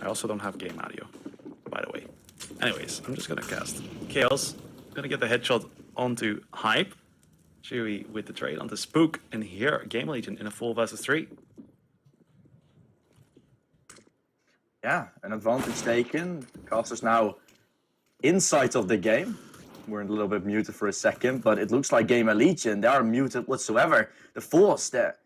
also don't have game audio, by the way. Anyways, I'm just gonna cast Chaos. Gonna get the headshot onto Hype. Chewy with the trade onto Spook, and here GamerLegion in a 4 versus 3. Yeah, an advantage taken. Caster's now inside of the game. We're a little bit muted for a second, but it looks like GamerLegion, they are muted whatsoever. The force that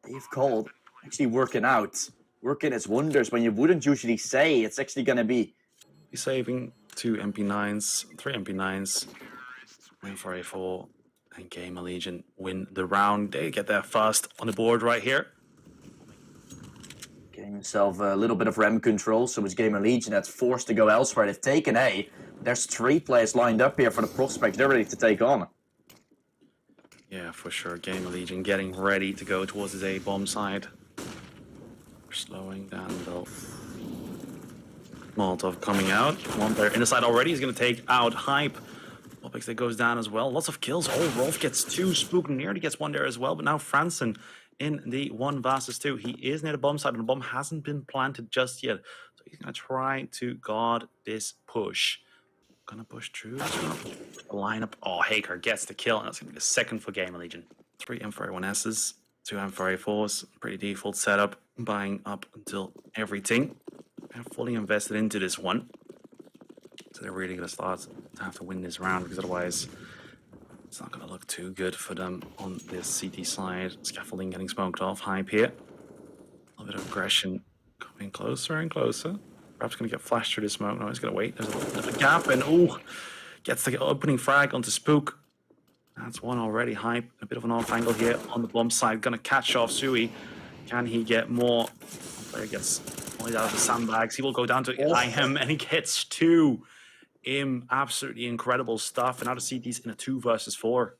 they've called actually working its wonders when you wouldn't usually say it's actually going to be. He's saving 2 MP9s, 3 MP9s, 9-4-A4, and GamerLegion win the round. They get there first on the board right here. Getting himself a little bit of RAM control, so it's GamerLegion that's forced to go elsewhere. They've taken A. There's 3 players lined up here for the prospects. They're ready to take on. Yeah, for sure. GamerLegion getting ready to go towards his A bomb side. We're slowing down though. Molotov coming out. One player in the side already. He's going to take out Hype. Opix that goes down as well. Lots of kills. Oh, Rolf gets 2. Spook nearly gets 1 there as well. But now Franson in the 1 versus 2. He is near the bomb side, and the bomb hasn't been planted just yet. So he's going to try to guard this push. Gonna push through. Line up. Oh, Haker gets the kill, and that's gonna be the second for GamerLegion. 3 M4A1Ss, 2 M4A4s. Pretty default setup. Buying up until everything. They're fully invested into this one. So they're really gonna start to have to win this round, because otherwise it's not gonna look too good for them on this CT side. Scaffolding getting smoked off. Hype here. A little bit of aggression coming closer and closer. Perhaps going to get flashed through the smoke. No, he's going to wait. There's a little bit of a gap, and oh, gets the opening frag onto Spook. That's 1 already. Hype, a bit of an off angle here on the bomb side. Going to catch off Sui. Can he get more? Player gets all out of the sandbags. He will go down to IM, and he gets 2. Absolutely incredible stuff. And now the CT's in a 2 versus 4.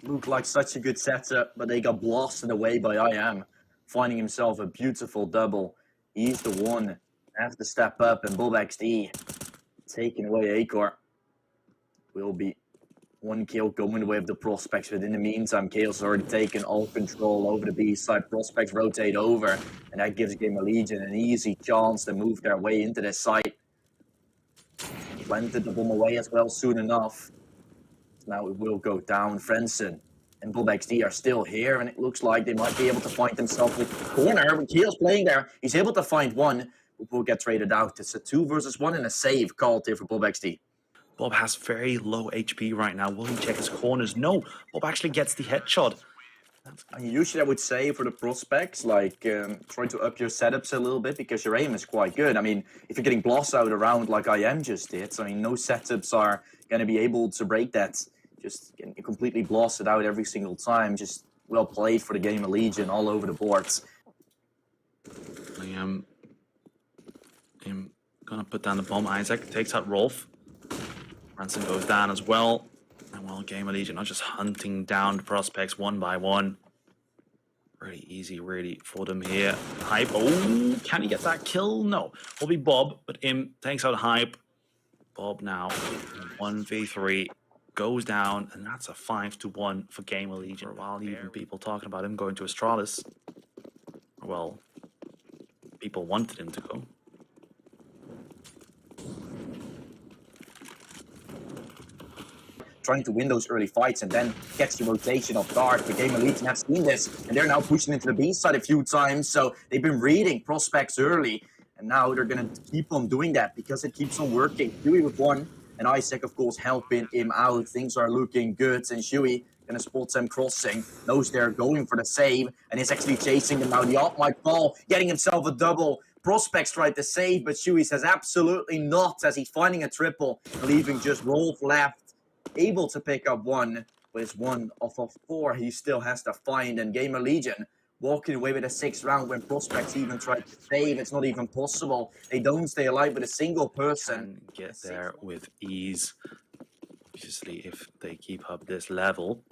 Looked like such a good setup, but they got blasted away by IM, finding himself a beautiful double. He's the one. Have to step up, and BobXD taking away Acor. Will be 1 kill going away of the prospects, but in the meantime, Chaos has already taken all control over the B side. Prospects rotate over, and that gives GamerLegion an easy chance to move their way into this site. Planted the bomb away as well soon enough. Now it will go down. Frenson and BobXD are still here, and it looks like they might be able to find themselves with the corner. Chaos playing there. He's able to find 1. Will get traded out. It's a 2 versus 1 and a save called here for BobXD. Bob has very low HP right now. Will he check his corners? No. Bob actually gets the headshot. Usually I would say for the prospects, like, try to up your setups a little bit, because your aim is quite good. I mean, if you're getting blasted out around like IM just did, I mean, no setups are going to be able to break that. Just getting completely blasted out every single time. Just well played for the GamerLegion all over the boards. I'm gonna put down the bomb. Isaac takes out Rolf. Ransom goes down as well. And well, GamerLegion are just hunting down the prospects 1 by 1. Really easy, really, for them here. Hype. Oh, can he get that kill? No. Will be Bob, but takes out Hype. Bob now 1v3 goes down, and that's a 5-1 for GamerLegion. For a while, even people talking about him going to Astralis. Well, people wanted him to go. Trying to win those early fights and then gets the rotation off guard. The GamerLegion have seen this, and they're now pushing into the B side a few times, so they've been reading prospects early, and now they're going to keep on doing that because it keeps on working. Shuey with 1, and Isaac, of course, helping him out. Things are looking good, and Shuey going to spot them crossing. Knows they're going for the save, and he's actually chasing them now. The op might fall, getting himself a double. Prospects tried to save, but Shuey says absolutely not, as he's finding a triple, leaving just Rolf left. Able to pick up 1, but it's 1 off of 4 he still has to find, and GamerLegion walking away with a 6th round when prospects even tried to save. It's not even possible. They don't stay alive with a single person. Can get there with ease. Obviously, if they keep up this level,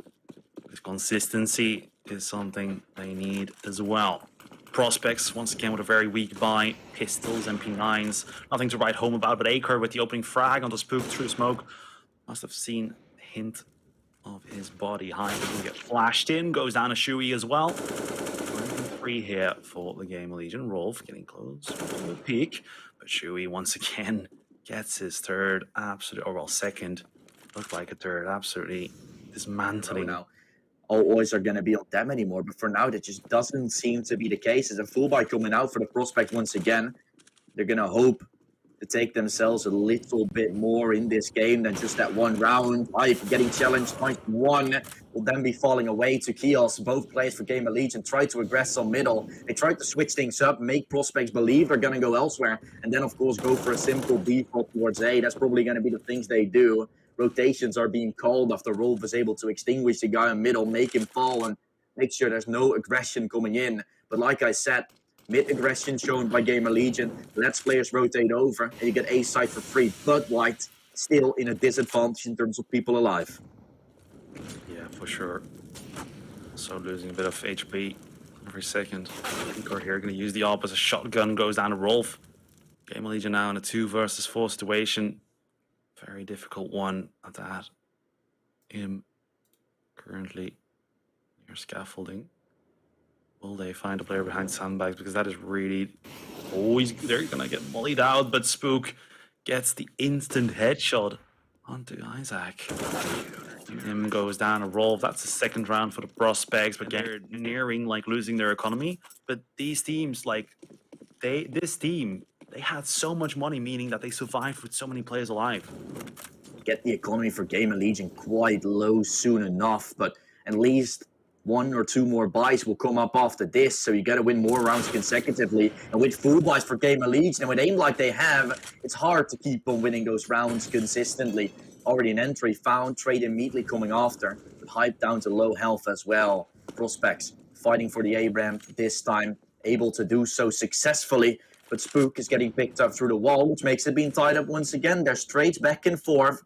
this consistency is something they need as well. Prospects, once again, with a very weak buy. Pistols, MP9s, nothing to write home about, but Acre with the opening frag on the Spook through the smoke. Must have seen a hint of his body. Hype will get flashed in, goes down a Shuey as well. 3 here for the GamerLegion. Rolf getting close to the peak, but Shui once again gets his third, absolutely, or well, second, looked like a third, absolutely dismantling. Now, all eyes are going to be on them anymore, but for now, that just doesn't seem to be the case. As a full buy coming out for the prospect once again, they're going to hope to take themselves a little bit more in this game than just that one round. HiGHLiGHTS getting challenged, -1, will then be falling away to Chaos. Both players for GamerLegion try to aggress on middle. They try to switch things up, make prospects believe they're going to go elsewhere, and then, of course, go for a simple default towards A. That's probably going to be the things they do. Rotations are being called after Rolf is able to extinguish the guy in middle, make him fall, and make sure there's no aggression coming in. But like I said, mid-aggression shown by GamerLegion, lets players rotate over, and you get A side for free. But White still in a disadvantage in terms of people alive. Yeah, for sure. So losing a bit of HP every second. Igor here going to use the AWP as a shotgun, goes down to Rolf. GamerLegion now in a 2 versus 4 situation. Very difficult one at that. Him currently near scaffolding. Will they find a player behind sandbags? Because that is really... Oh, they're going to get mollied out, but Spook gets the instant headshot onto Isaac. Him goes down a Rolf. That's the second round for the prospects, but they're nearing like losing their economy. But these teams, like this team, they had so much money, meaning that they survived with so many players alive. Get the economy for GamerLegion quite low soon enough, but at least 1 or 2 more buys will come up after this, so you got to win more rounds consecutively. And with full buys for GamerLegion, and with aim like they have, it's hard to keep on winning those rounds consistently. Already an entry found, trade immediately coming after, but HiGHLiGHTS down to low health as well. Prospects fighting for the A ramp this time, able to do so successfully, but Spook is getting picked up through the wall, which makes it being tied up once again. There's trades back and forth.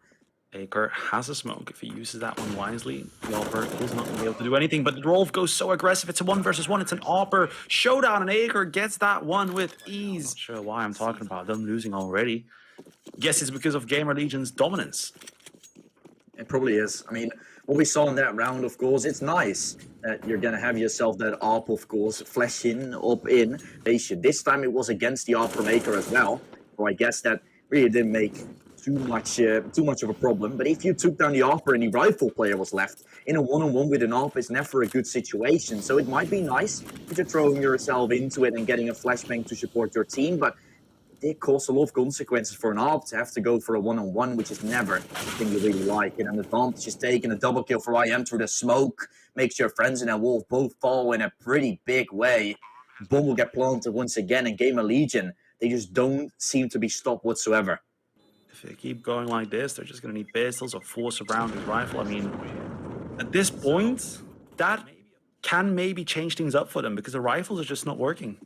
Aker has a smoke. If he uses that one wisely, the AWPer is not going to be able to do anything. But Rolf goes so aggressive. It's a 1 versus 1. It's an AWPer showdown, and Aker gets that one with ease. Not sure why I'm talking about them losing already. Guess it's because of GamerLegion's dominance. It probably is. I mean, what we saw in that round, of course, it's nice that you're going to have yourself that AWP, of course, flash in, up in. This time it was against the AWP from Aker as well. So I guess that really didn't make too much of a problem. But if you took down the AWPer and the rifle player was left in a one-on-one with an AWP, is never a good situation. So it might be nice if you're throwing yourself into it and getting a flashbang to support your team, but it did cause a lot of consequences for an AWP to have to go for a one-on-one, which is never a thing you really like. And an advantage is taking a double kill for IM through the smoke, makes your friends in a wolf both fall in a pretty big way. Bomb will get planted once again, and GamerLegion, they just don't seem to be stopped whatsoever. If they keep going like this, they're just going to need pistols or force around his rifle. I mean, at this point, that can maybe change things up for them because the rifles are just not working.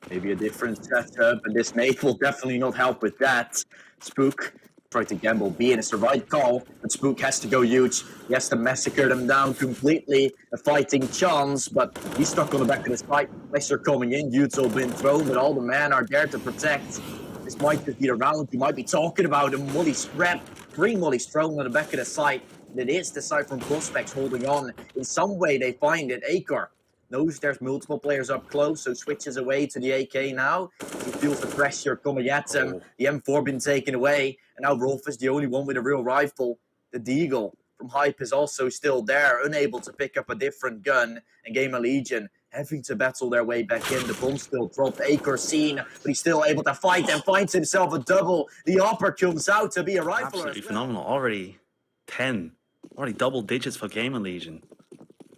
Maybe a different setup, and this mate will definitely not help with that. Spook tried to gamble B, and it's the right call, but Spook has to go huge. He has to massacre them down completely. A fighting chance, but he's stuck on the back of the site. Pressure coming in, Huge all been thrown, but all the men are there to protect. This might just be the round you might be talking about. A molly spread, 3 mollies thrown on the back of the site. And it is the side from Prospects holding on. In some way, they find it. Aker knows there's multiple players up close, so switches away to the AK now. He feels the pressure coming at him. The M4 been taken away, and now Rolf is the only one with a real rifle. The Deagle from HiGHLiGHTS is also still there, unable to pick up a different gun, and GamerLegion having to battle their way back in. The bomb still dropped. Aker seen, but he's still able to fight and finds himself a double. The AWPer comes out to be a rifler. Absolutely phenomenal. Already 10. Already double digits for GamerLegion.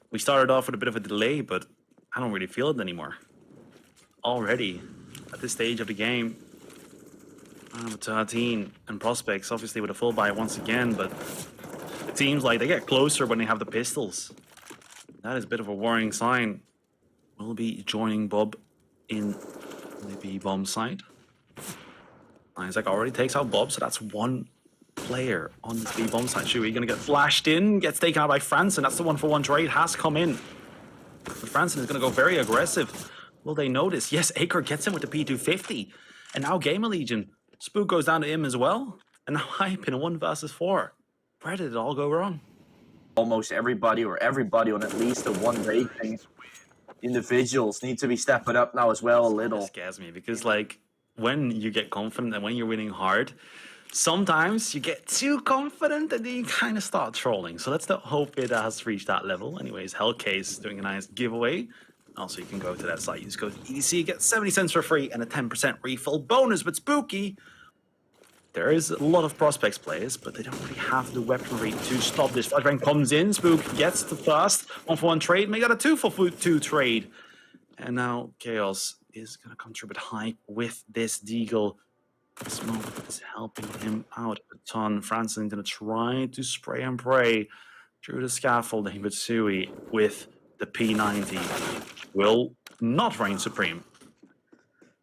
We started off with a bit of a delay, but I don't really feel it anymore. Already, at this stage of the game, with 13 and Prospects, obviously with a full buy once again, but it seems like they get closer when they have the pistols. That is a bit of a worrying sign. We'll be joining Bob in the B bomb site. Isaac already takes out Bob, so that's 1 player on this B bomb site. Shui gonna get flashed in, gets taken out by Franson. That's the 1-for-1 trade has come in. But Franson is gonna go very aggressive. Will they notice? Yes, Aker gets him with the P250. And now GamerLegion. Spook goes down to him as well. And now HiGHLiGHTS in a 1 versus 4. Where did it all go wrong? Almost everybody, or everybody on at least a 1 rating. individuals need to be stepping up now as well a little. It scares me because, like, when you get confident and when you're winning hard, sometimes you get too confident and then you kind of start trolling. So let's not hope it has reached that level. Anyways, Hellcase doing a nice giveaway. Also, you can go to that site, use code EDC, get 70 cents for free and a 10% refill bonus. But Spooky, there is a lot of Prospects players, but they don't really have the weaponry to stop this. Flashbang comes in, Spook gets the first 1-for-1 trade, make that a 2-for-2 trade. And now Chaos is going to come through with hype with this Deagle. Smoke is helping him out a ton. Franson going to try to spray and pray through the scaffolding, but Sui with the P90 will not reign supreme.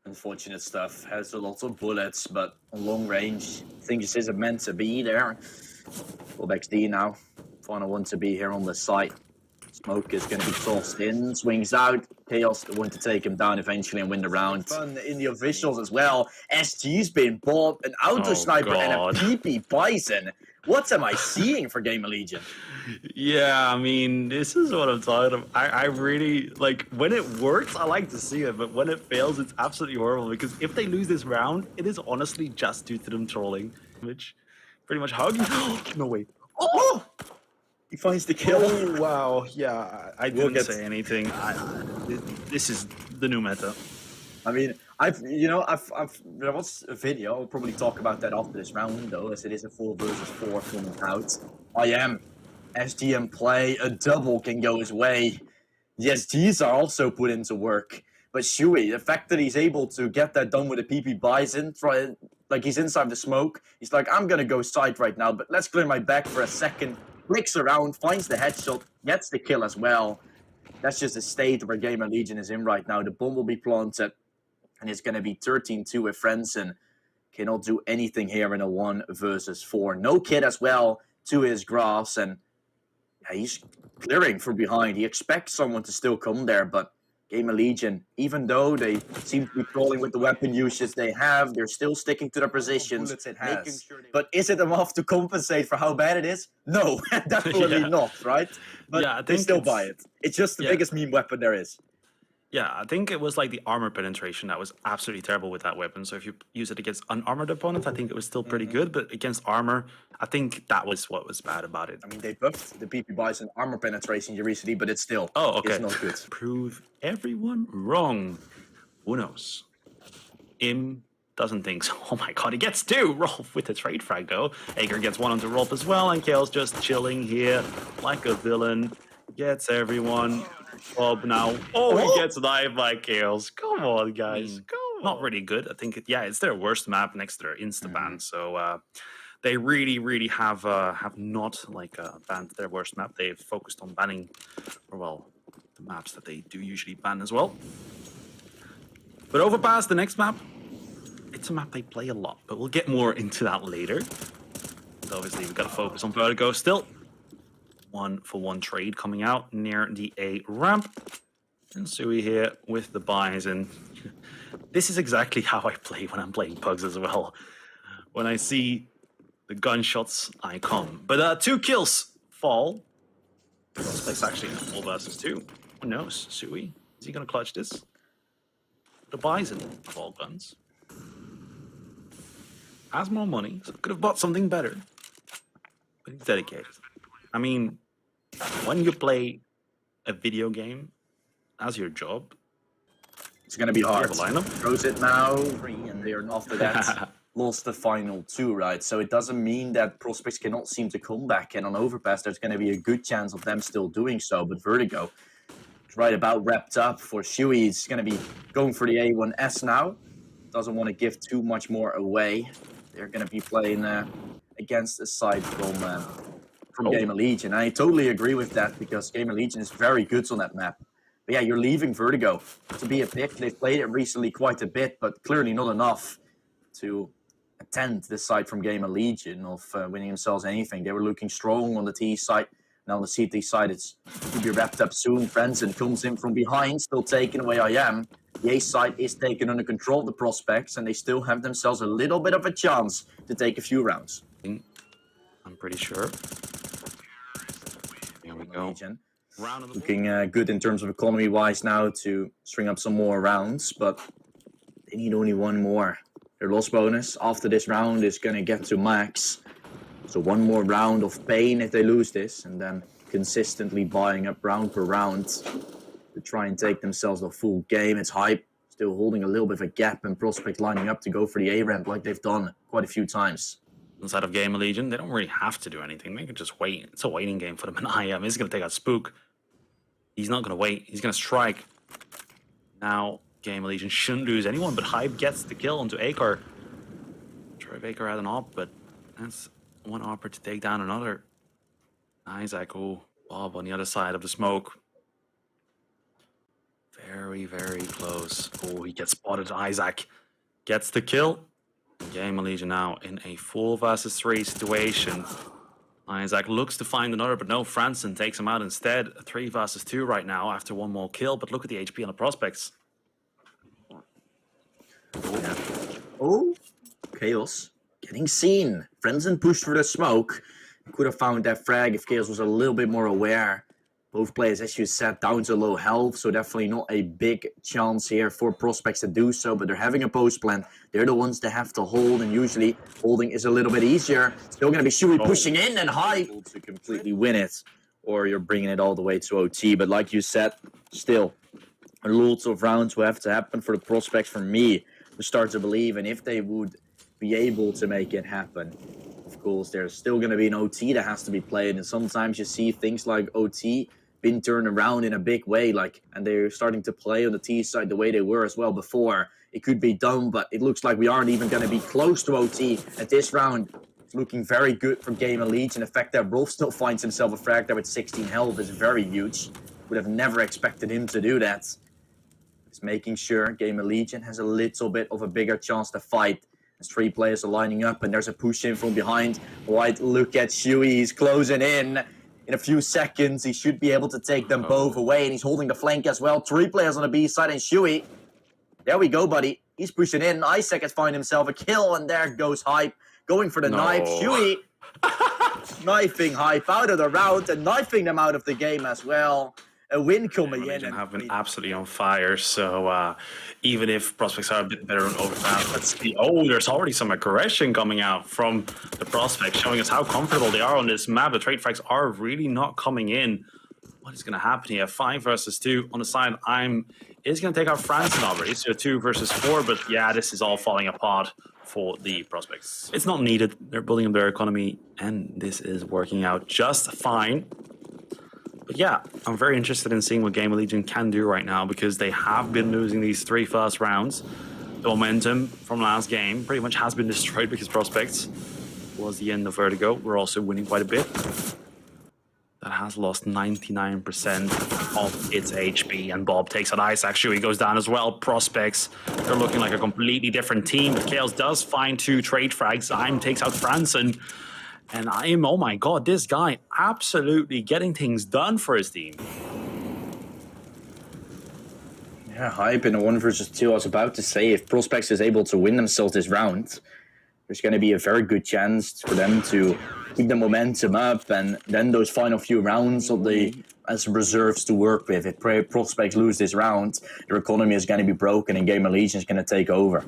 Unfortunate stuff. Has a lot of bullets, but on long range, I think this isn't meant to be there. XD now. Final one to be here on the site. Smoke is going to be tossed in, swings out. Chaos want to take him down eventually and win the round. Fun in the officials as well. SG's been bought, an auto sniper and a PP Bison. What am I seeing for GamerLegion? Yeah, I mean, this is what I'm talking about. I really, like, when it works, I like to see it, but when it fails, it's absolutely horrible, because if they lose this round, it is honestly just due to them trolling, which pretty much hugging. No way. Oh! He finds the kill. Oh, wow. Yeah, I didn't say anything. This is the new meta. I mean, there was a video. I'll probably talk about that after this round, though, as it is a 4 versus 4 coming out. SGM play, a double can go his way. The SGs are also put into work. But Shui, the fact that he's able to get that done with a PP Bison, like he's inside the smoke, he's like, I'm gonna go side right now, but let's clear my back for a second. Clicks around, finds the headshot, gets the kill as well. That's just the state where GamerLegion is in right now. The bomb will be planted, and it's going to be 13-2 with Frenson. Cannot do anything here in a 1 versus 4. No kid as well to his grass, and yeah, he's clearing from behind. He expects someone to still come there, but GamerLegion, even though they seem to be crawling with the weapon usage they have, they're still sticking to their positions. But is it enough to compensate for how bad it is? No, definitely not, right? But yeah, they still buy it. It's just the biggest meme weapon there is. Yeah, I think it was like the armor penetration that was absolutely terrible with that weapon. So if you use it against unarmored opponents, I think it was still pretty good. But against armor, I think that was what was bad about it. I mean, they buffed the PP Bison armor penetration here recently, but it's still it's not good. Prove everyone wrong. Who knows? Im doesn't think so. Oh my god, he gets 2. Rolf with the trade frag though. Ager gets 1 onto Rolf as well, and Kale's just chilling here like a villain. Gets everyone. Bob now. Oh, he gets knifed by Chaos. Come on, guys. Come on. Not really good. I think, it's their worst map next to their Insta-ban. So they really have not banned their worst map. They've focused on banning, the maps that they do usually ban as well. But Overpass, the next map, it's a map they play a lot. But we'll get more into that later. So obviously, we've got to focus on Vertigo still. 1-for-1 trade coming out near the A ramp. And Sui here with the Bison. This is exactly how I play when I'm playing Pugs as well. When I see the gunshots, I come. But 2 kills fall. Prospects actually in 4 versus 2. Who knows? Sui, is he going to clutch this? The Bison of all guns has more money, so could have bought something better. But he's dedicated. I mean, when you play a video game as your job, it's going to be hard. Throws it now, and they're after that lost the final 2, right? So it doesn't mean that Prospects cannot seem to come back, and on Overpass, there's going to be a good chance of them still doing so. But Vertigo is right about wrapped up for Shui. He's going to be going for the A1S now. Doesn't want to give too much more away. They're going to be playing against a side from GamerLegion. I totally agree with that, because GamerLegion is very good on that map. But yeah, you're leaving Vertigo to be a pick. They've played it recently quite a bit, but clearly not enough to attend this side from GamerLegion of winning themselves anything. They were looking strong on the T side. Now on the CT side, it's to be wrapped up soon. Frenson comes in from behind, still taking away IM. The A side is taken under control of the Prospects, and they still have themselves a little bit of a chance to take a few rounds. I'm pretty sure. Here we go. round of the Looking good in terms of economy-wise now to string up some more rounds, but they need only one more. Their loss bonus after this round is going to get to max. So one more round of pain if they lose this, and then consistently buying up round per round to try and take themselves the full game. It's Hype still holding a little bit of a gap, and Prospect lining up to go for the A ramp like they've done quite a few times. Inside of GamerLegion, they don't really have to do anything. They can just wait. It's a waiting game for them. And IM is going to take out Spook. He's not going to wait. He's going to strike. Now, GamerLegion shouldn't lose anyone, but Hype gets the kill onto Akar. Troy Baker had an op, but that's one opper to take down another. Isaac, oh, Bob on the other side of the smoke. Very, very close. Oh, he gets spotted. Isaac gets the kill. GamerLegion now in a 4 versus 3 situation. Isaac looks to find another, but no, Franson takes him out instead. 3 versus 2 right now after one more kill, but look at the HP on the Prospects. Yeah. Oh, Chaos getting seen. Franson pushed for the smoke. Could have found that frag if Chaos was a little bit more aware. Both players, as you said, down to low health, so definitely not a big chance here for Prospects to do so, but they're having a post plan. They're the ones that have to hold, and usually holding is a little bit easier. Still going to be Shui pushing in, and Hype to completely win it, or you're bringing it all the way to OT. But like you said, still, lots of rounds will have to happen for the Prospects for me to start to believe, and if they would be able to make it happen, of course, there's still going to be an OT that has to be played, and sometimes you see things like OT been turned around in a big way, and they're starting to play on the T side the way they were as well before. It could be done, but it looks like we aren't even going to be close to OT at this round. It's looking very good for GamerLegion. The fact that Rolf still finds himself a frag there with 16 health is very huge. Would have never expected him to do that. It's making sure GamerLegion has a little bit of a bigger chance to fight. As 3 players are lining up, and there's a push in from behind. Right, look at Shui, he's closing in. In a few seconds, he should be able to take them both away, and he's holding the flank as well. 3 players on the B side, and Shui. There we go, buddy. He's pushing in. Isaac has found himself a kill, and there goes Hype. Going for the knife. Shui knifing Hype out of the round, and knifing them out of the game as well. A win coming in. And have been absolutely on fire, so even if Prospects are a bit better on overpass, let's see. Oh, there's already some aggression coming out from the Prospects, showing us how comfortable they are on this map. The trade frags are really not coming in. What is going to happen here? 5 versus 2 on the side. Is going to take out Franson already, so 2 versus 4, but yeah, this is all falling apart for the Prospects. It's not needed. They're building up their economy, and this is working out just fine. But yeah, I'm very interested in seeing what GamerLegion can do right now, because they have been losing these 3 first rounds. The momentum from last game pretty much has been destroyed because Prospects was the end of Vertigo. We're also winning quite a bit. That has lost 99% of its HP, and Bob takes out Isaac. Shui goes down as well. Prospects, they're looking like a completely different team, but Chaos does find 2 trade frags. IM takes out Franson. And IM, oh my god, this guy absolutely getting things done for his team. Yeah, Hype in a 1 versus 2. I was about to say, if Prospects is able to win themselves this round, there's going to be a very good chance for them to keep the momentum up, and then those final few rounds of the as reserves to work with. If Prospects lose this round, their economy is going to be broken, and GamerLegion is going to take over.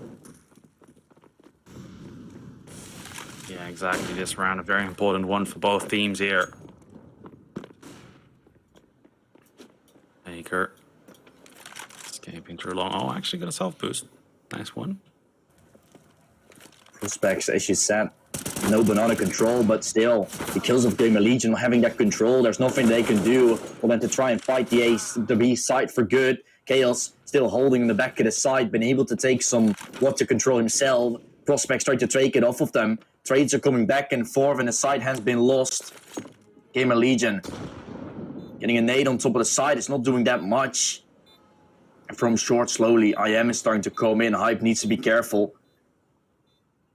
Yeah, exactly. This round, a very important one for both teams here. Baker escaping through long. Oh, actually got a self boost. Nice one. Prospects, as you said, no banana control, but still, the kills of GamerLegion having that control, there's nothing they can do for them to try and fight the B side for good. Chaos still holding in the back of the side, been able to take some water control himself. Prospects trying to take it off of them. Trades are coming back and forth, and the side has been lost. GamerLegion getting a nade on top of the side. It's not doing that much. And from short, slowly, IM is starting to come in. Hype needs to be careful.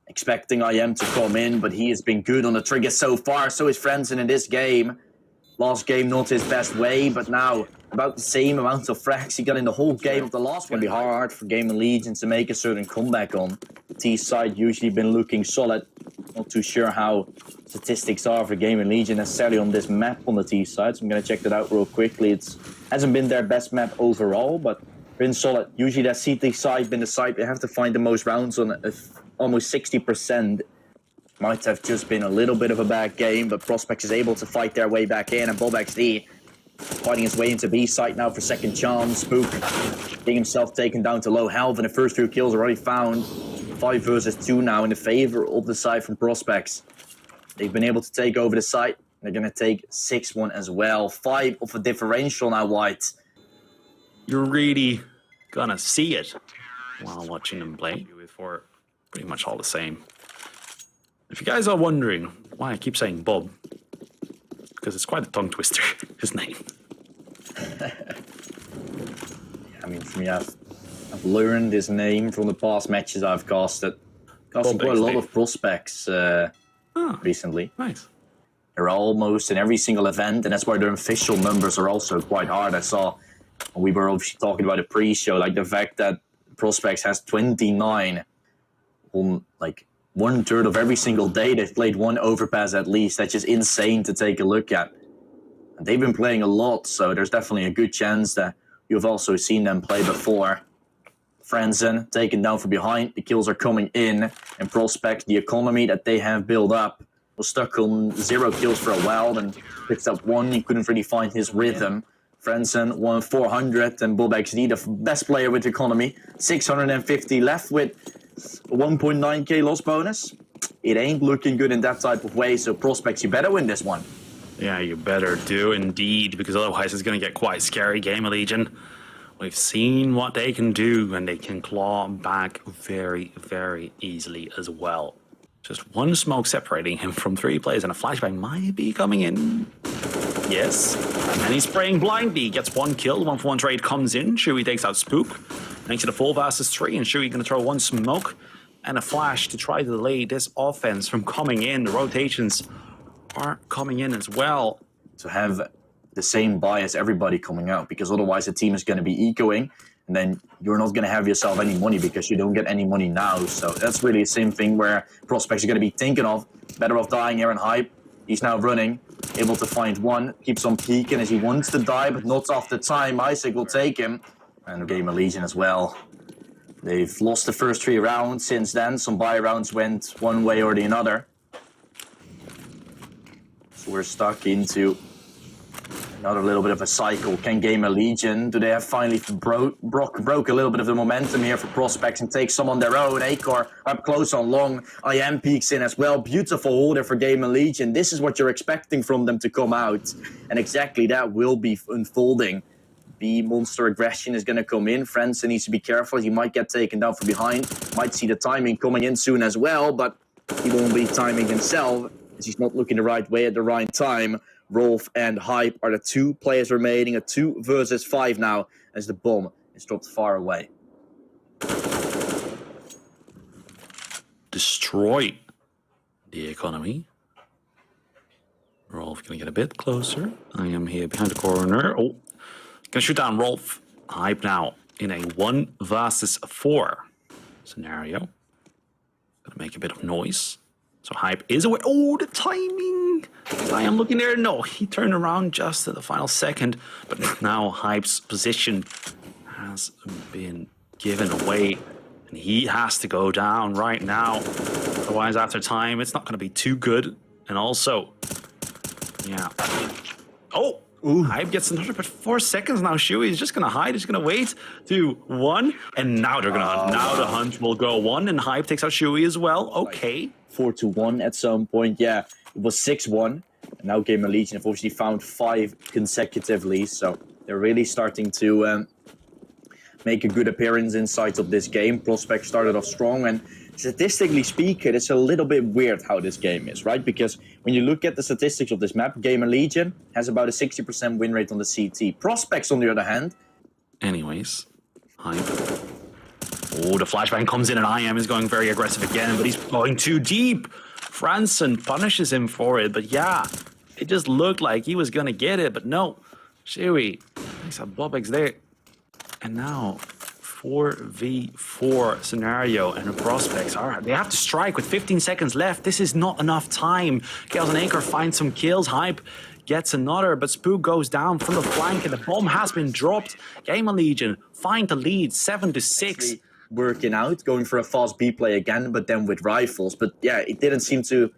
Expecting IM to come in, but he has been good on the trigger so far. So is Franson in this game. Last game, not his best way, but now about the same amount of frags he got in the whole game of the last one. It's going to be hard for GamerLegion to make a certain comeback on. The T side usually been looking solid. Not too sure how statistics are for GamerLegion necessarily on this map on the T side, so I'm going to check that out real quickly. It hasn't been their best map overall, but been solid. Usually that CT side been the side they have to find the most rounds on, almost 60%. Might have just been a little bit of a bad game, but Prospects is able to fight their way back in, and BobXD fighting his way into B site now for second chance. Spook getting himself taken down to low health, and the first 2 kills already found. 5 versus 2 now in the favor of the side from Prospects. They've been able to take over the site. They're going to take 6-1 as well. 5 of a differential now, White. You're really gonna see it while watching them play. For pretty much all the same. If you guys are wondering why I keep saying Bob, because it's quite a tongue twister, his name. I mean, for me, I've learned his name from the past matches I've casted. Casting quite a lot of Prospects recently. Nice. They're almost in every single event, and that's why their official numbers are also quite hard. I saw, we were obviously talking about the pre-show, like the fact that Prospects has 29 on, like, 1/3 of every single day they've played 1 overpass at least. That's just insane to take a look at. And they've been playing a lot, so there's definitely a good chance that you've also seen them play before. Franzen taken down from behind. The kills are coming in. And Prospects, the economy that they have built up, was stuck on 0 kills for a while, then picked up 1. He couldn't really find his rhythm. Franzen won 400, and BobXD, the best player with economy, 650 left with 1.9k loss bonus. It ain't looking good in that type of way, so Prospects, you better win this one. Yeah, you better do indeed, because otherwise it's going to get quite scary. GamerLegion, we've seen what they can do, and they can claw back very, very easily as well. Just 1 smoke separating him from 3 players, and a flashbang might be coming in. Yes, and he's spraying blindly. Gets 1 kill, 1-for-1 trade comes in. Chewy takes out Spook. Makes it a 4 versus 3, and Chewy going to throw 1 smoke and a flash to try to delay this offense from coming in. The rotations are coming in as well. To have the same buy as everybody coming out, because otherwise the team is going to be ecoing, and then you're not going to have yourself any money because you don't get any money now. So that's really the same thing where Prospects are going to be thinking of. Better off dying here in hype. He's now running, able to find 1, keeps on peeking as he wants to die, but not after time. Isaac will take him. And GamerLegion as well. They've lost the first 3 rounds since then. Some buy rounds went one way or the other. So we're stuck into another little bit of a cycle. Can GamerLegion, do they have finally broke a little bit of the momentum here for Prospects and take some on their own? Acor up close on long. IM peeks in as well. Beautiful order for GamerLegion. This is what you're expecting from them to come out. And exactly that will be unfolding. B monster aggression is going to come in. Franzen needs to be careful. He might get taken down from behind. Might see the timing coming in soon as well, but he won't be timing himself as he's not looking the right way at the right time. Rolf and Hype are the 2 players remaining. A 2 versus 5 now as the bomb is dropped far away. Destroy the economy. Rolf going to get a bit closer. I am here behind the corner. Oh. Gonna shoot down Rolf. Hype now in a 1 versus 4 scenario. Gonna make a bit of noise. So Hype is away. Oh, the timing! I am looking there. No, he turned around just at the final second. But now Hype's position has been given away. And he has to go down right now. Otherwise, after time, it's not gonna be too good. And also, yeah. Oh! Ooh. Hype gets another, but 4 seconds now. Chewy is just going to hide. He's going to wait to 1. And now they're going to hunt. Now the hunt will go 1. And Hype takes out Chewy as well. Okay. 4-1 at some point. Yeah, it was 6-1. And now GamerLegion have obviously found 5 consecutively. So they're really starting to make a good appearance inside of this game. Prospect started off strong. And statistically speaking, it's a little bit weird how this game is, right? Because when you look at the statistics of this map, GamerLegion has about a 60% win rate on the CT. Prospects, on the other hand. Anyways, Hype. Oh, the flashbang comes in and IM is going very aggressive again, but he's going too deep. Franzen punishes him for it, but yeah, It just looked like he was gonna get it, but no. Chewy makes a Bobix there. And now 4v4 scenario, and the prospects are, they have to strike with 15 seconds left. This is not enough time. Chaos and Acre find some kills. Hype gets another, but Spook goes down from the flank and the bomb has been dropped. GamerLegion find the lead 7-6. Working out, going for a fast B play again, but then with rifles. But yeah, it didn't seem to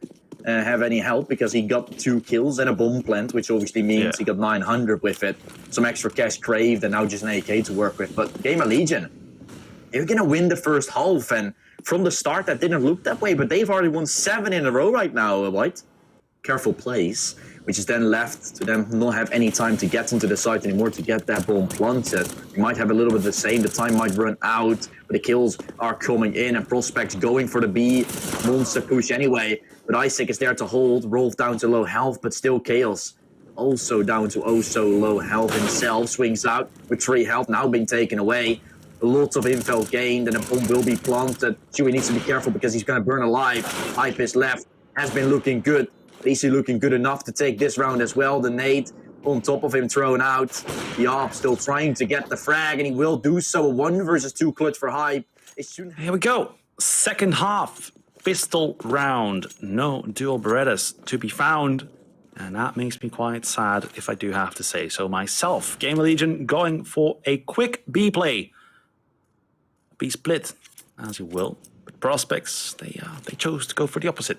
have any help because he got 2 kills and a bomb plant, which obviously means he got 900 with it. Some extra cash craved and now just an AK to work with. But GamerLegion, they're gonna win the first half, and from the start that didn't look that way, but they've already won 7 in a row right now, White. Careful plays, which is then left to them not have any time to get into the site anymore to get that bomb planted. You might have a little bit of the same, the time might run out, but the kills are coming in and prospects going for the B monster push anyway. But Isaac is there to hold, Rolf down to low health, but still Chaos also down to oh so low health himself, swings out with 3 health now being taken away. Lots of intel gained and a bomb will be planted. Chewy needs to be careful because he's gonna burn alive. Hype is left, has been looking good. At least he's looking good enough to take this round as well. The nade on top of him thrown out. The ARP still trying to get the frag, and he will do so. A 1 versus 2 clutch for Hype. Here we go. Second half. Pistol round. No dual Berettas to be found. And that makes me quite sad, if I do have to say so myself. GamerLegion going for a quick B play. B split, as you will. But prospects, they chose to go for the opposite.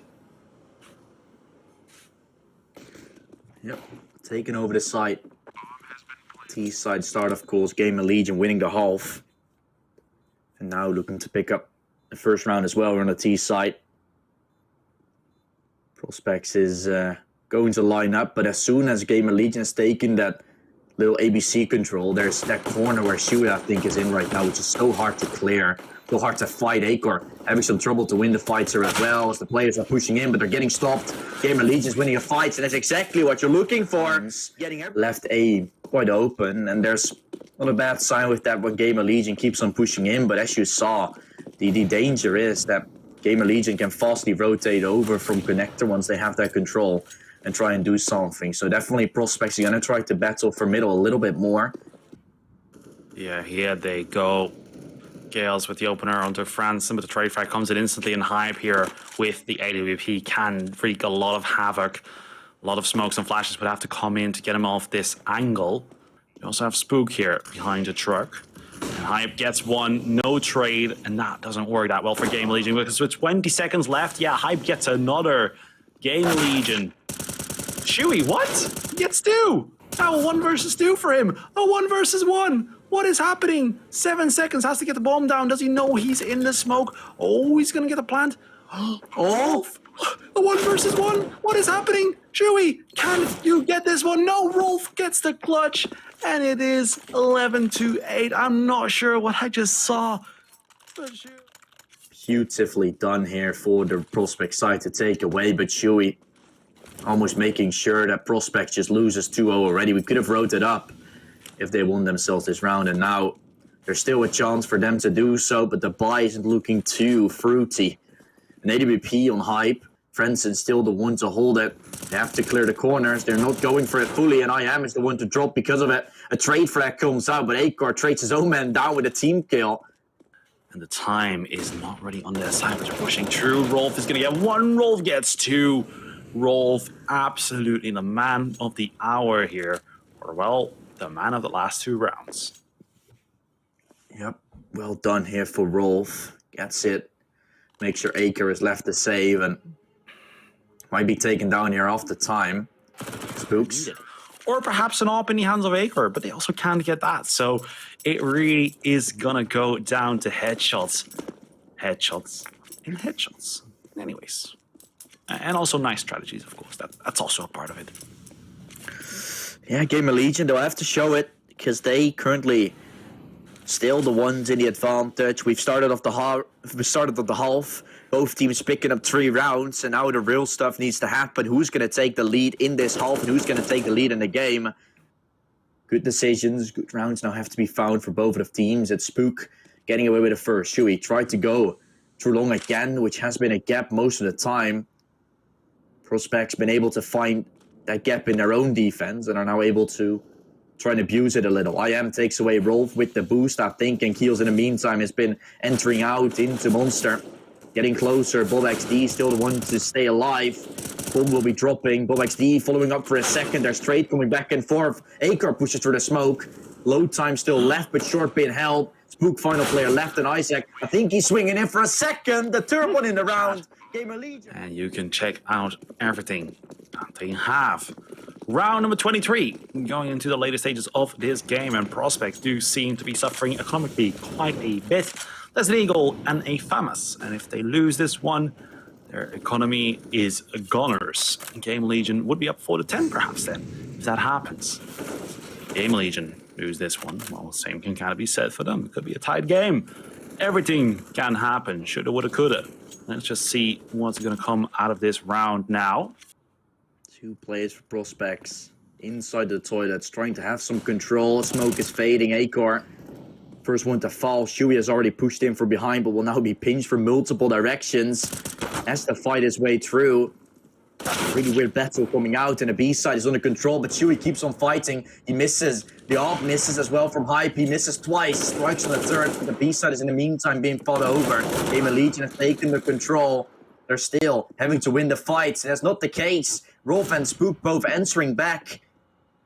Yep, taking over the site. T side start, of course. GamerLegion winning the half. And now looking to pick up the first round as well. We're on the T side. Prospects is going to line up, but as soon as GamerLegion has taken that little ABC control, there's that corner where Shuya, I think, is in right now, which is so hard to clear. So hard to fight. Acor having some trouble to win the fights here as well, as the players are pushing in, but they're getting stopped. GamerLegion is winning a fight, and that's exactly what you're looking for. Getting left A quite open, and there's not a bad sign with that when GamerLegion keeps on pushing in, but as you saw, the danger is that GamerLegion can fastly rotate over from connector once they have that control and try and do something. So definitely prospects are going to try to battle for middle a little bit more. Yeah, here they go. Gales with the opener onto Franson, but the trade frag comes in instantly, and Hype here with the AWP can wreak a lot of havoc. A lot of smokes and flashes would have to come in to get him off this angle. You also have Spook here behind the truck. And Hype gets one, no trade, and that doesn't work that well for GamerLegion because with 20 seconds left, yeah, Hype gets another. GamerLegion. Chewy, what? He gets 2. Now a 1 versus 2 for him. A 1 versus 1. What is happening? 7 seconds, has to get the bomb down. Does he know he's in the smoke? Oh, he's gonna get the plant. Oh, a 1 versus 1. What is happening? Chewy, can you get this one? No, Rolf gets the clutch, and it is 11-8. I'm not sure what I just saw. Beautifully done here for the prospect side to take away, but Chewy almost making sure that prospect just loses 2-0 already. We could have wrote it up if they won themselves this round, and now there's still a chance for them to do so, but the buy isn't looking too fruity. An AWP on Hype. Frenson still the one to hold it. They have to clear the corners. They're not going for it fully, and IM is the one to drop because of it. A trade frag comes out, but Acor trades his own man down with a team kill. And the time is not really on their side, but they're pushing through. Rolf is going to get 1. Rolf gets 2. Rolf, absolutely the man of the hour here. Or, well, the man of the last 2 rounds. Yep, well done here for Rolf. Gets it. Make sure Acre is left to save and might be taken down here off the time. Spooks. Or perhaps an AWP in the hands of Acre, but they also can't get that. So it really is going to go down to headshots. Headshots and headshots. Anyways. And also nice strategies, of course. That's also a part of it. Yeah, GamerLegion, they'll have to show it because they currently still the ones in the advantage. We've started off the half. Both teams picking up 3 rounds, and now the real stuff needs to happen. Who's going to take the lead in this half, and who's going to take the lead in the game? Good decisions, good rounds now have to be found for both of the teams. It's Spook getting away with it first. Shui tried to go too long again, which has been a gap most of the time. Prospect's been able to find that gap in their own defense and are now able to try and abuse it a little. IM takes away Rolf with the boost, I think, and Keels in the meantime has been entering out into Monster. Getting closer, BobXD still the one to stay alive. Bomb will be dropping. BobXD following up for a second. They're straight coming back and forth. Akar pushes through the smoke. Load time still left, but short being held. Spook final player left, and Isaac, I think he's swinging in for a second. The third one in the round. GamerLegion. And you can check out everything that they have. Round number 23, going into the later stages of this game, and prospects do seem to be suffering economically quite a bit. There's Legal and a Famous, and if they lose this one, their economy is goners. GamerLegion would be up 4-10 perhaps then, if that happens. GamerLegion lose this one, well, same can kind of be said for them. It could be a tight game. Everything can happen, shoulda, woulda, coulda. Let's just see what's going to come out of this round now. 2 players for prospects inside the toilets, trying to have some control. Smoke is fading. Akar, first one to fall. Shui has already pushed in from behind, but will now be pinched from multiple directions as to fight his way through. Really weird battle coming out, and the B side is under control, but Shui keeps on fighting. He misses. The AWP misses as well from Hype. He misses twice. Strikes on the third, but the B side is in the meantime being fought over. GamerLegion has taken the control. They're still having to win the fight. That's not the case. Rolf and Spook both answering back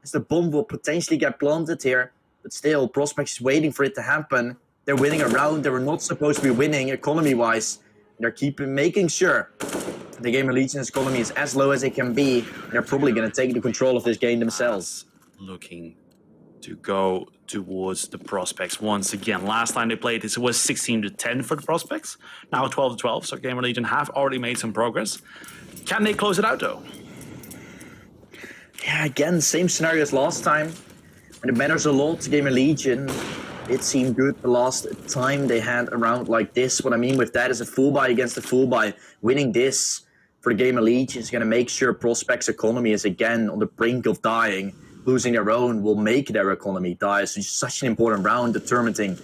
as the bomb will potentially get planted here. But still, Prospects is waiting for it to happen. They're winning a round they were not supposed to be winning economy-wise. They're making sure the GamerLegion's economy is as low as it can be. They're probably going to take the control of this game themselves. Looking to go towards the Prospects once again. Last time they played this, it was 16-10 for the Prospects. Now 12-12, so GamerLegion have already made some progress. Can they close it out though? Yeah, again, same scenario as last time. And it matters a lot to GamerLegion. It seemed good the last time they had a round like this. What I mean with that is a full buy against a full buy. Winning this for the GamerLegion is going to make sure Prospects' economy is again on the brink of dying. Losing their own will make their economy die. So it's such an important round, determining.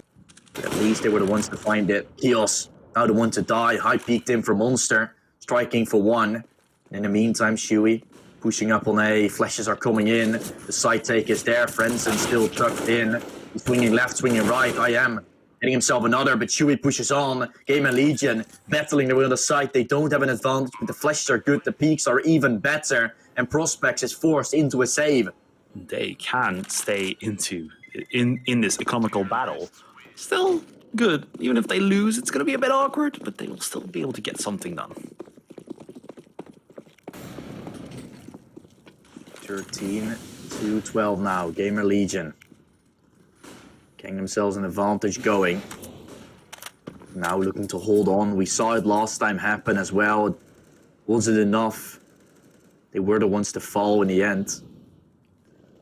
At least they were the ones to find it. Kios, now the one to die. High peeked in for Monster, striking for one. In the meantime, Shui pushing up on A. Flashes are coming in. The side take is there. Frenzen still tucked in. He's swinging left, swinging right. IM hitting himself another, but Shui pushes on. GamerLegion battling the way on the side. They don't have an advantage, but the flashes are good. The peaks are even better. And Prospects is forced into a save. They can stay in this economical battle. Still good. Even if they lose, it's going to be a bit awkward, but they will still be able to get something done. 13-12 now. GamerLegion getting themselves an advantage going. Now looking to hold on. We saw it last time happen as well. Was it enough? They were the ones to fall in the end.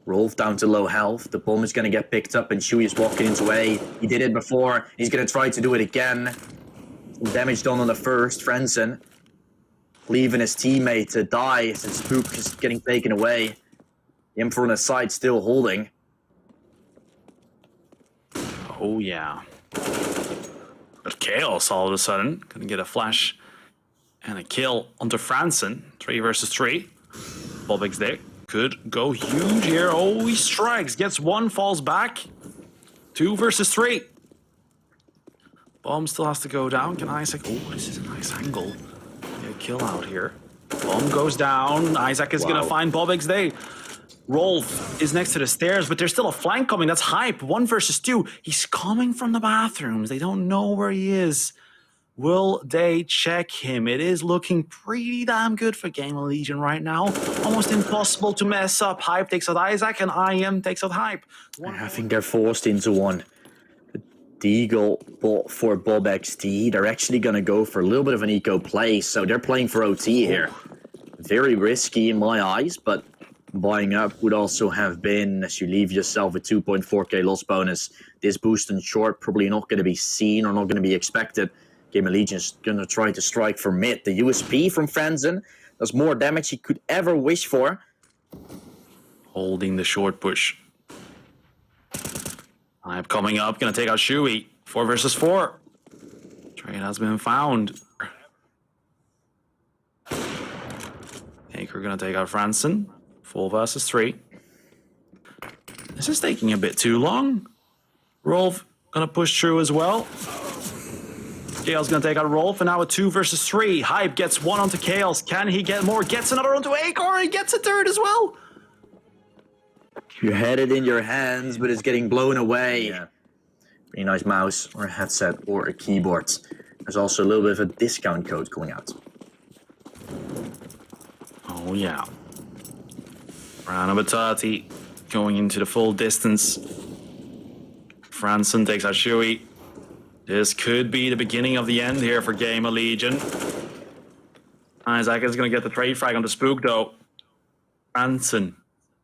Rolf down to low health. The bomb is going to get picked up and Shui is walking into A. He did it before. He's going to try to do it again. Some damage done on the first. Frenzen leaving his teammate to die since Spook is getting taken away. The M4 on the side still holding. Oh, yeah. But Chaos all of a sudden going to get a flash and a kill onto Franson. 3 versus 3. Bobix there. Could go huge here. Oh, he strikes. Gets one, falls back. 2 versus 3. Bomb still has to go down. Can Isaac... Oh, this is a nice angle. Get a kill out here. Bomb goes down. Isaac is going to find Bobix Day. Rolf is next to the stairs, but there's still a flank coming. That's Hype. 1 versus 2. He's coming from the bathrooms. They don't know where he is. Will they check him? It is looking pretty damn good for GamerLegion right now. Almost impossible to mess up. Hype takes out Isaac, and IM takes out Hype. I think they're forced into one. Deagle bought for BobXD. They're actually going to go for a little bit of an eco play, so they're playing for OT here. Very risky in my eyes, but buying up would also have been, as you leave yourself a 2.4k loss bonus. This boost in short probably not going to be seen or not going to be expected. GamerLegion is going to try to strike for mid. The USP from Franzen does more damage he could ever wish for. Holding the short push. Hype coming up, going to take out Shui. 4 versus 4. Trade has been found. Aker going to take out Franson. 4 versus 3. This is taking a bit too long. Rolf gonna push through as well. Chaos gonna take out Rolf, and now a 2 versus 3. Hype gets 1 onto Chaos. Can he get more? Gets another onto Acor. He gets a third as well. You had it in your hands, but it's getting blown away. Yeah. Pretty nice mouse or a headset or a keyboard. There's also a little bit of a discount code going out. Oh yeah. Round number 30 going into the full distance. Franson takes out Shui. This could be the beginning of the end here for GamerLegion. Isaac is going to get the trade frag on the Spook though. Franson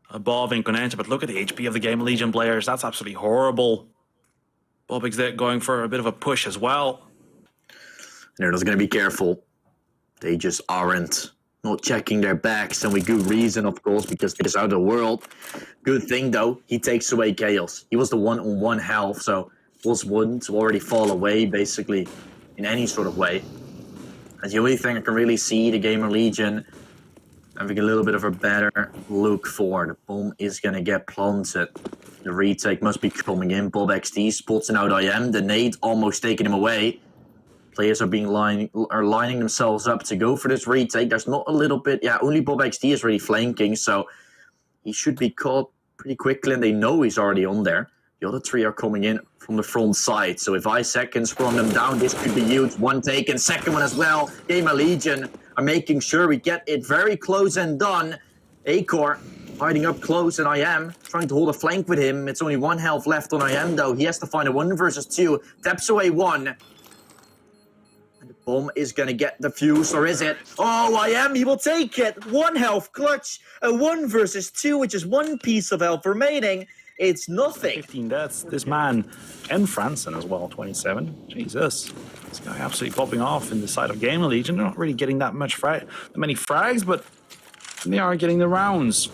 above in contention, but look at the HP of the GamerLegion players. That's absolutely horrible. Bobix there going for a bit of a push as well. They're just going to be careful. They just aren't. Not checking their backs, and with good reason, of course, because it is out of the world. Good thing, though, he takes away Chaos. He was the 1-on-1 health, so was one to already fall away, basically, in any sort of way. And the only thing I can really see the GamerLegion having a little bit of a better look for. The bomb is going to get planted. The retake must be coming in. Bob XT spots an out IM. The nade almost taking him away. Players are lining themselves up to go for this retake. There's not a little bit... Yeah, only Bob XT is really flanking, so he should be caught pretty quickly, and they know he's already on there. The other 3 are coming in from the front side, so if Isaac can sprung them down, this could be huge. 1 taken, 2nd one as well. GamerLegion are making sure we get it very close and done. Acor hiding up close, and I am trying to hold a flank with him. It's only 1 health left on I am, though. He has to find a 1 versus 2. Taps away 1. Bomb is going to get the fuse, or is it? Oh, I am. He will take it. 1 health clutch. A 1 versus 2, which is 1 piece of health remaining. It's nothing. 15 deaths. This man and Franson as well, 27. Jesus. This guy absolutely popping off in the side of GamerLegion. They're not really getting that many frags, but they are getting the rounds.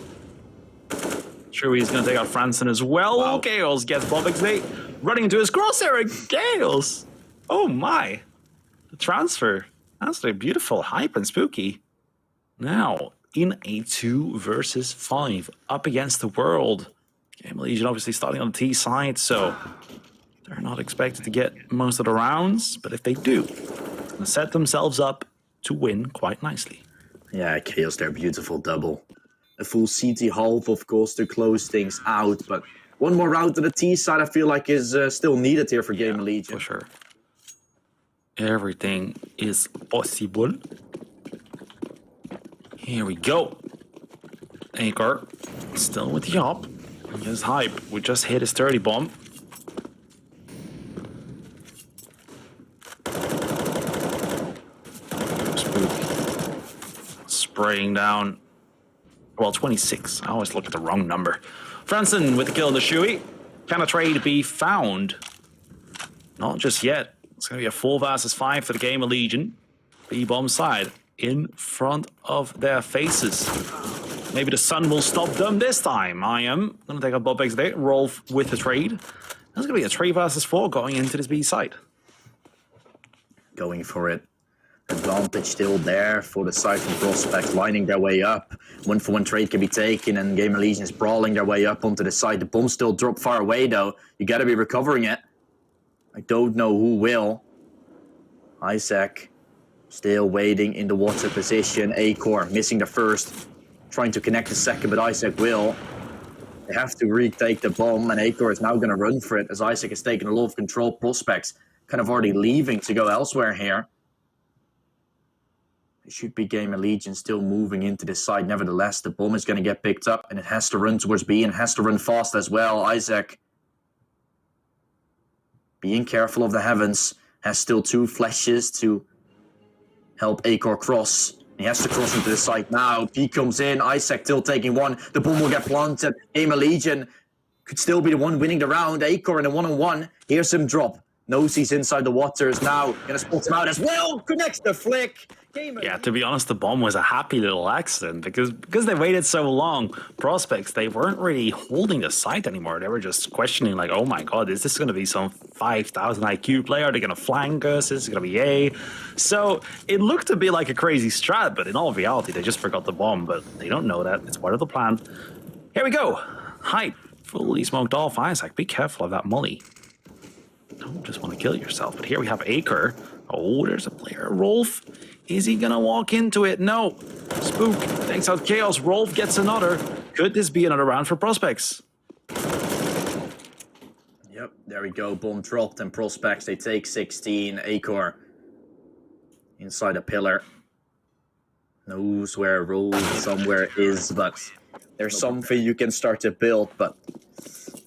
Sure, he's going to take out Franson as well. Wow. Gales gets Bobix running into his crosshair. Gales. Oh, my. The transfer. Absolutely beautiful, hype and spooky. Now, in a 2 versus 5, up against the world. GamerLegion obviously starting on the T side, so they're not expected to get most of the rounds, but if they do, they'll set themselves up to win quite nicely. Yeah, Chaos, their beautiful double. A full CT half, of course, to close things out, but 1 more round to the T side I feel like is still needed here for GamerLegion. For sure. Everything is possible. Here we go. Acor still with the op. His hype. We just hit his 30 bomb. Spooky. Spraying down. Well, 26. I always look at the wrong number. Franson with the kill on the Shui. Can a trade be found? Not just yet. It's going to be a 4 versus 5 for the GamerLegion. B-bomb side in front of their faces. Maybe the sun will stop them this time. I am going to take out Bobix there. Rolf with the trade. There's going to be a 3 versus 4 going into this B side. Going for it. Advantage still there for the side from Prospect, lining their way up. 1-for-1 trade can be taken, and GamerLegion is brawling their way up onto the side. The bomb still dropped far away, though. You got to be recovering it. I don't know who will. Isaac still waiting in the water position. Acor missing the first. Trying to connect the second, but Isaac will. They have to retake the bomb, and Acor is now going to run for it as Isaac is taking a lot of control. Prospects kind of already leaving to go elsewhere here. It should be GamerLegion still moving into this side. Nevertheless, the bomb is going to get picked up, and it has to run towards B, and has to run fast as well. Isaac being careful of the heavens, has still 2 flashes to help Acor cross. He has to cross into the site now. P comes in, Isaac still taking 1. The bomb will get planted. GamerLegion could still be the one winning the round. Acor in a 1-on-1. Here's him drop. knows he's inside the waters now. Gonna spot him out as well. Connects the flick. Yeah, to be honest, the bomb was a happy little accident because they waited so long. Prospects, they weren't really holding the site anymore. They were just questioning, like, oh my god, is this going to be some 5,000 IQ player? Are they going to flank us? Is it going to be A? So it looked to be like a crazy strat, but in all reality, they just forgot the bomb. But they don't know that. It's part of the plan. Here we go. Hype. Fully smoked off Isaac. Be careful of that molly. Don't just want to kill yourself. But here we have Acre. Oh, there's a player. Rolf. Is he gonna walk into it? No. Spook takes out Chaos. Rolf gets another. Could this be another round for Prospects? Yep, there we go. Bomb dropped and Prospects, they take 16. Acor inside a pillar. Knows where Rolf somewhere is, but there's something you can start to build. But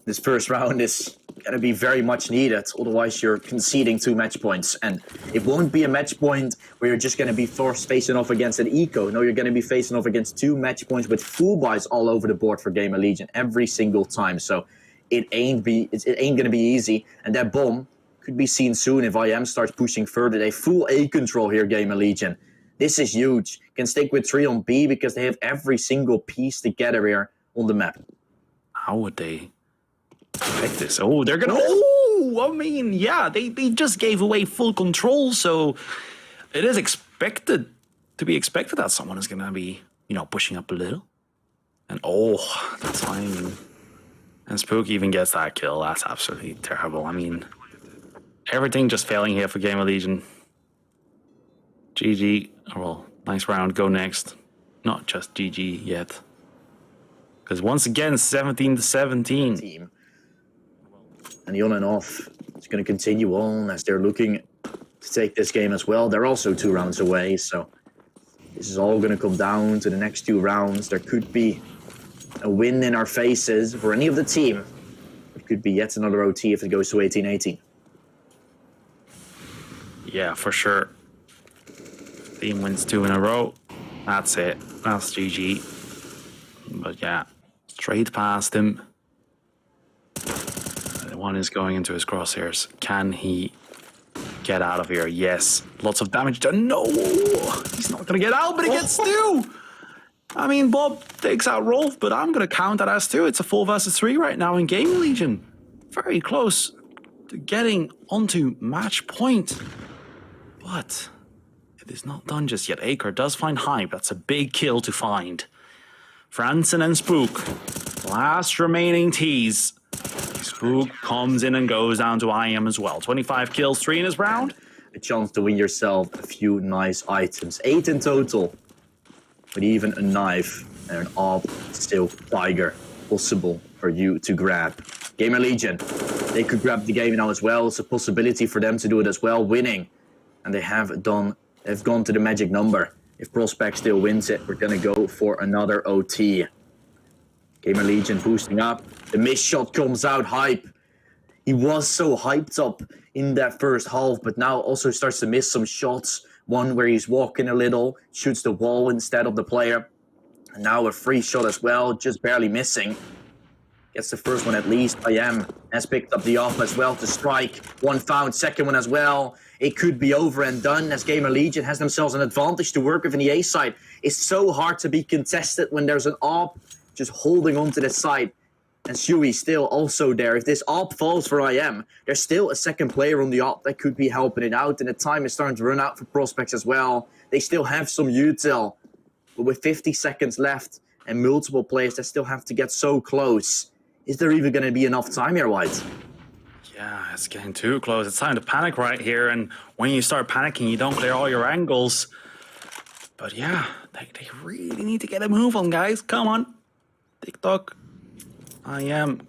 this first round is gonna be very much needed, otherwise you're conceding 2 match points, and it won't be a match point where you're just gonna be forced facing off against an eco. No, you're gonna be facing off against 2 match points with full buys all over the board for GamerLegion every single time. So it ain't gonna be easy, and that bomb could be seen soon if IM starts pushing further. They full A control here, GamerLegion. This is huge. Can stick with 3 on B because they have every single piece together here on the map. How would they pick this? Oh, they're gonna. Oh, I mean, yeah, they just gave away full control, so it is expected to be expected that someone is gonna be, you know, pushing up a little. And oh, the timing. And Spook even gets that kill. That's absolutely terrible. I mean, everything just failing here for GamerLegion. GG. Well, nice round. Go next. Not just GG yet. Because once again, 17-17. Team. And the on and off is going to continue on as they're looking to take this game as well. They're also 2 rounds away, so this is all going to come down to the next 2 rounds. There could be a win in our faces for any of the team. It could be yet another OT if it goes to 18-18. Yeah, for sure. Team wins 2 in a row. That's it. That's GG. But yeah, straight past him. One is going into his crosshairs. Can he get out of here? Yes. Lots of damage done. No! He's not going to get out, but he gets 2! I mean, Bob takes out Rolf, but I'm going to count that as 2. It's a 4 versus 3 right now in GamerLegion. Very close to getting onto match point. But it is not done just yet. Acre does find Hype. That's a big kill to find. Franson and Spook. Last remaining T's. Spook comes in and goes down to IM as well. 25 kills, 3 in his round. A chance to win yourself a few nice items. 8 in total. With even a knife and an AWP still tiger possible for you to grab. GamerLegion, they could grab the game now as well. It's a possibility for them to do it as well, winning. And they've gone to the magic number. If Prospect still wins it, we're gonna go for another OT. GamerLegion boosting up. The miss shot comes out. Hype. He was so hyped up in that first half, but now also starts to miss some shots. One where he's walking a little, shoots the wall instead of the player. And now a free shot as well, just barely missing. Gets the first one at least. IM has picked up the off as well to strike. One found, second one as well. It could be over and done as GamerLegion has themselves an advantage to work with in the A side. It's so hard to be contested when there's an AWP just holding on to the side. And Shui still also there. If this AWP falls for IM, there's still a second player on the AWP that could be helping it out. And the time is starting to run out for Prospects as well. They still have some util. But with 50 seconds left and multiple players that still have to get so close, is there even going to be enough time here, White? Yeah, it's getting too close. It's time to panic right here. And when you start panicking, you don't clear all your angles. But yeah, they really need to get a move on, guys. Come on. TikTok.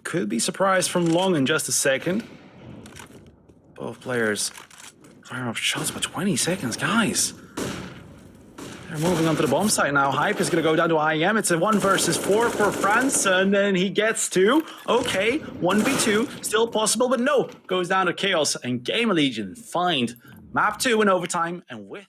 Could be surprised from long in just a second. Both players firing off shots for 20 seconds, guys. They're moving on to the bomb site now. Hype is going to go down to IM. It's a 1 versus 4 for France, and then he gets 2. Okay, 1v2, still possible, but no. Goes down to Chaos, and GamerLegion find map 2 in overtime, and with